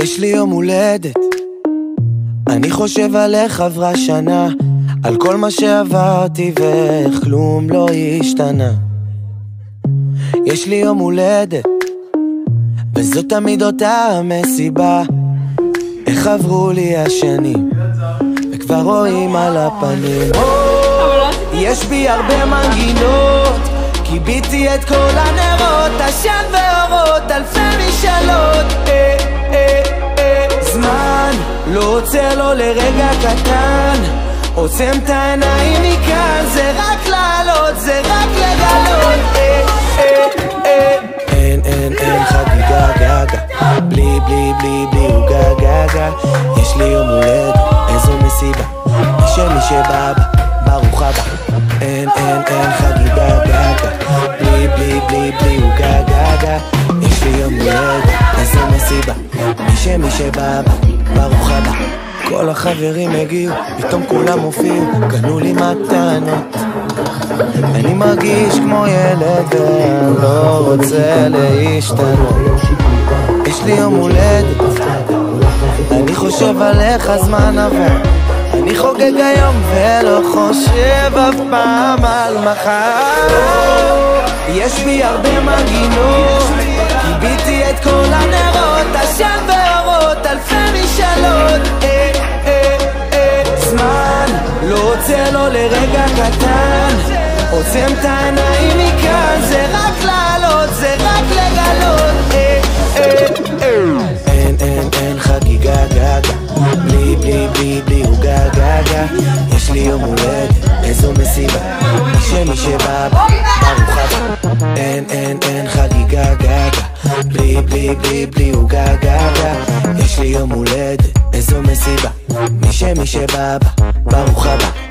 יש לי יום הולדת, אני חושב על איך עברה שנה, על כל מה שעברתי ואיך כלום לא השתנה. יש לי יום הולדת, וזו תמיד אותה המסיבה, איך עברו לי השנים וכבר רואים על הפנים. יש בי הרבה מנגינות, קיביתי את כל הנרות, עשן ואורות, אלפי משאלות. זמן לא עוצר לו לרגע קטן, עוצם את העיניים מכאן, זה רק לעלות, זה רק לגלות. אין חגיגה גגה, בלי בלי בלי בלי הוגה גגה. יש לי יום הולדת, איזו מסיבה, מי שבא ברוך הבא. אין חגיגה גגה, בלי בלי בלי בלי הוגה גגה. יש לי יום הולדת, איזו מסיבה, מי שבא ברוך הבא. כל החברים הגיעו, פתאום כולם הופיעו, קנו לי מתנות. אני מרגיש כמו ילד ואני לא רוצה להשתנות. יש לי יום הולדת, אני חושב על איך הזמן עבר, אני חוגג היום ולא חושב אף פעם על מחר. יש בי הרבה מנגינות, קיביתי את כל הנרות, עשן ואורות, אלפי משאלות. זמן לא עוצר לו לרגע קטן, עוצם את העיניים מכאן, זה רק לעלות, זה רק לגלות. אין חגיגה גגה, בלי בלי בלי בלי הוגה גגה. יש לי יום הולדת, איזו מסיבה, מי שבא ברוך הבא. אין חגיגה גגה, בלי בלי בלי בלי הוגה גגה. יש לי יום הולדת, איזו מסיבה, מי שבא ברוך הבא.